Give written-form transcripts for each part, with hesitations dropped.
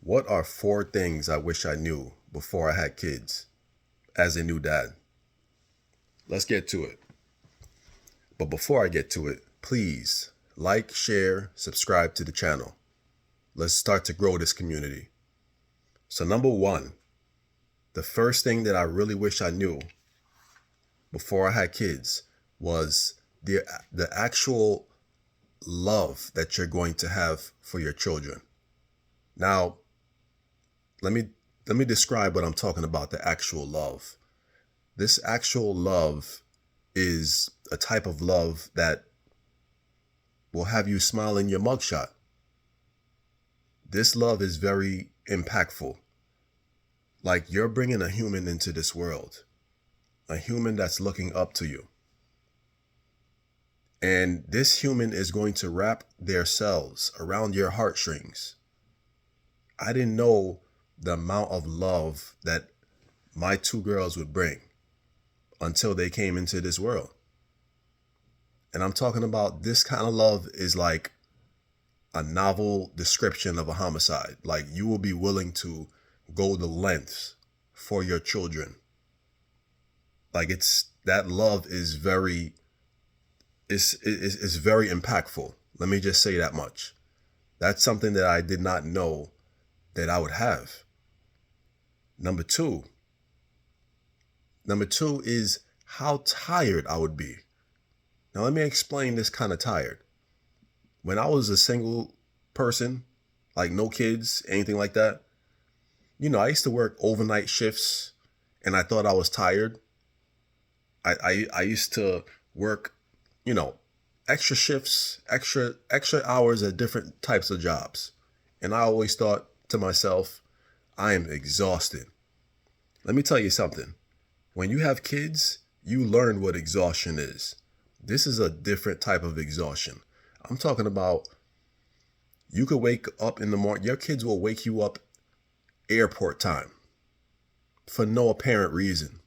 What are four things I wish I knew before I had kids as a new dad? Let's get to it. But before I get to it, please like, share, subscribe to the channel. Let's start to grow this community. So, number one, the first thing that I really wish I knew before I had kids was the actual love that you're going to have for your children. Now, let me describe what I'm talking about, the actual love. This actual love is a type of love that will have you smile in your mugshot. This love is very impactful. Like, you're bringing a human into this world, a human that's looking up to you. And this human is going to wrap themselves around your heartstrings. I didn't know the amount of love that my two girls would bring until they came into this world. And I'm talking about this kind of love is like a novel description of a homicide. Like, you will be willing to go the lengths for your children. Like, that love is very impactful. Let me just say that much. That's something that I did not know that I would have. Number two is how tired I would be. Now, let me explain this kind of tired. When I was a single person, like no kids, anything like that, I used to work overnight shifts and I thought I was tired. I used to work, extra shifts, extra hours at different types of jobs. And I always thought to myself, I am exhausted. Let me tell you something. When you have kids, you learn what exhaustion is. This is a different type of exhaustion. I'm talking about, you could wake up in the morning, your kids will wake you up airport time for no apparent reason.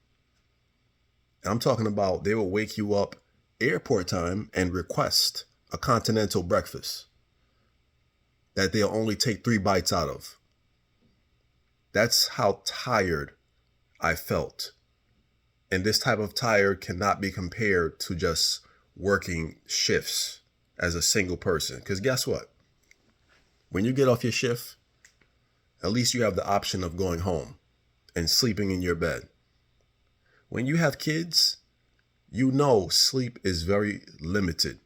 I'm talking about they will wake you up airport time and request a continental breakfast that they'll only take 3 bites out of. That's how tired I felt. And this type of tired cannot be compared to just working shifts as a single person. Because guess what? When you get off your shift, at least you have the option of going home and sleeping in your bed. When you have kids, sleep is very limited.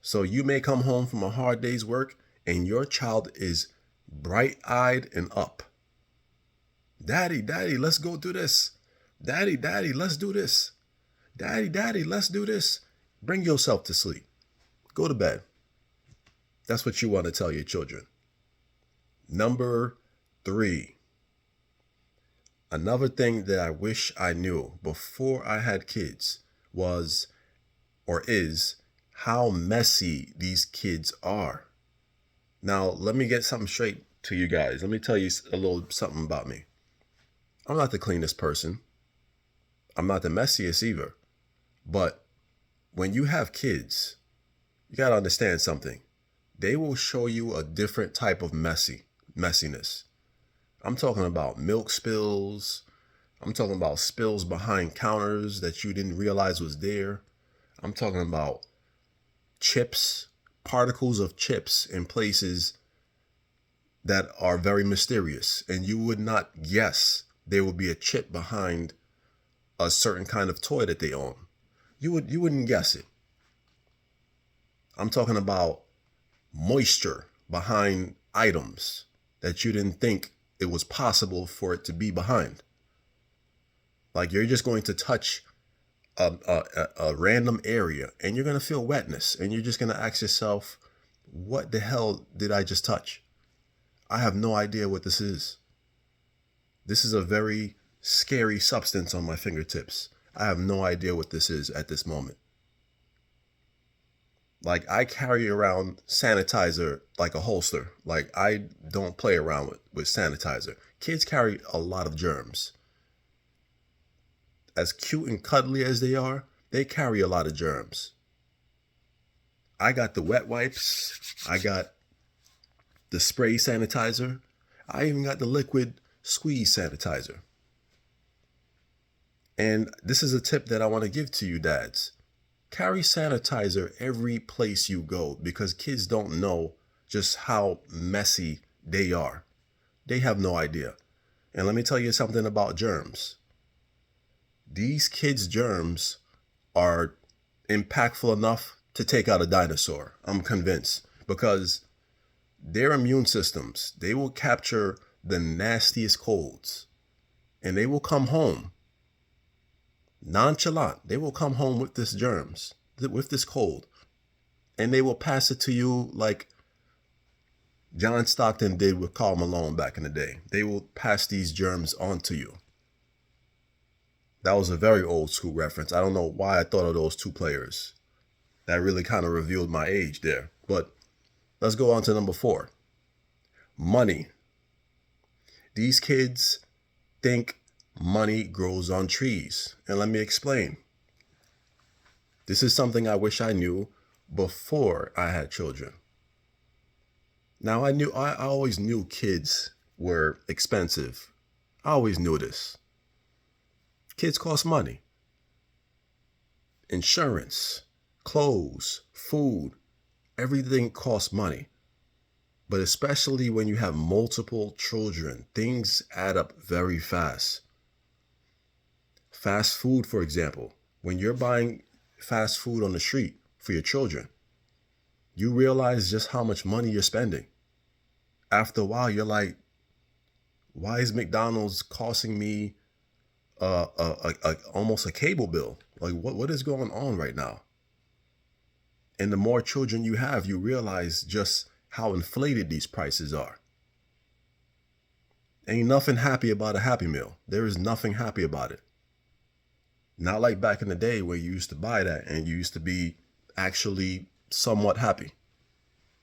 So you may come home from a hard day's work and your child is bright-eyed and up. Daddy, let's go do this. Daddy, let's do this. Daddy, let's do this. Bring yourself to sleep. Go to bed. That's what you want to tell your children. Number 3. Another thing that I wish I knew before I had kids is how messy these kids are. Now, let me get something straight to you guys. Let me tell you a little something about me. I'm not the cleanest person. I'm not the messiest either. But when you have kids, you got to understand something. They will show you a different type of messiness. I'm talking about milk spills. I'm talking about spills behind counters that you didn't realize was there. I'm talking about chips, particles of chips in places that are very mysterious. And you would not guess there would be a chip behind a certain kind of toy that they own. You wouldn't guess it. I'm talking about moisture behind items that you didn't think it was possible for it to be behind. Like, you're just going to touch a random area and you're going to feel wetness and you're just going to ask yourself, what the hell did I just touch? I have no idea what this is. This is a very scary substance on my fingertips. I have no idea what this is at this moment. Like, I carry around sanitizer like a holster. Like, I don't play around with sanitizer. Kids carry a lot of germs. As cute and cuddly as they are, they carry a lot of germs. I got the wet wipes. I got the spray sanitizer. I even got the liquid squeeze sanitizer. And this is a tip that I want to give to you dads. Carry sanitizer every place you go, because kids don't know just how messy they are. They have no idea. And let me tell you something about germs. These kids' germs are impactful enough to take out a dinosaur. I'm convinced, because their immune systems, they will capture the nastiest colds, and they will come home nonchalant. They will come home with this germs, with this cold, and they will pass it to you like John Stockton did with Karl Malone back in the day. They will pass these germs on to you. That was a very old school reference. I don't know why I thought of those two players. That really kind of revealed my age there. But let's go on to number 4. Money. These kids think money grows on trees. And let me explain. This is something I wish I knew before I had children. Now, I always knew kids were expensive. I always knew this. Kids cost money. Insurance, clothes, food, everything costs money. But especially when you have multiple children, things add up very fast. Fast food, for example. When you're buying fast food on the street for your children, you realize just how much money you're spending. After a while, you're like, why is McDonald's costing me almost a cable bill? Like, what is going on right now? And the more children you have, you realize just how inflated these prices are. Ain't nothing happy about a Happy Meal. There is nothing happy about it. Not like back in the day where you used to buy that and you used to be actually somewhat happy.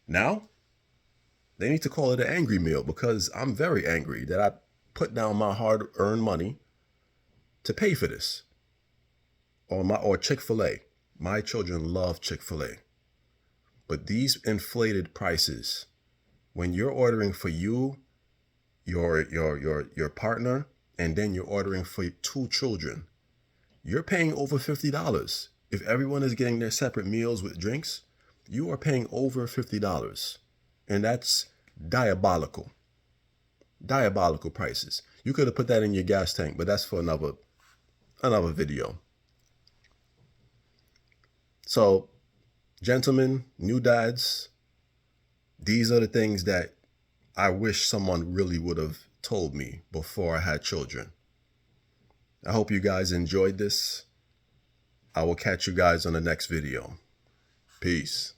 Now, they need to call it an angry meal, because I'm very angry that I put down my hard-earned money to pay for this. Or Chick-fil-A. My children love Chick-fil-A. But these inflated prices, when you're ordering for you, your partner, and then you're ordering for 2 children, you're paying over $50. If everyone is getting their separate meals with drinks, you are paying over $50. And that's diabolical. Diabolical prices. You could have put that in your gas tank, but that's for another video. So, gentlemen, new dads, these are the things that I wish someone really would have told me before I had children. I hope you guys enjoyed this. I will catch you guys on the next video. Peace.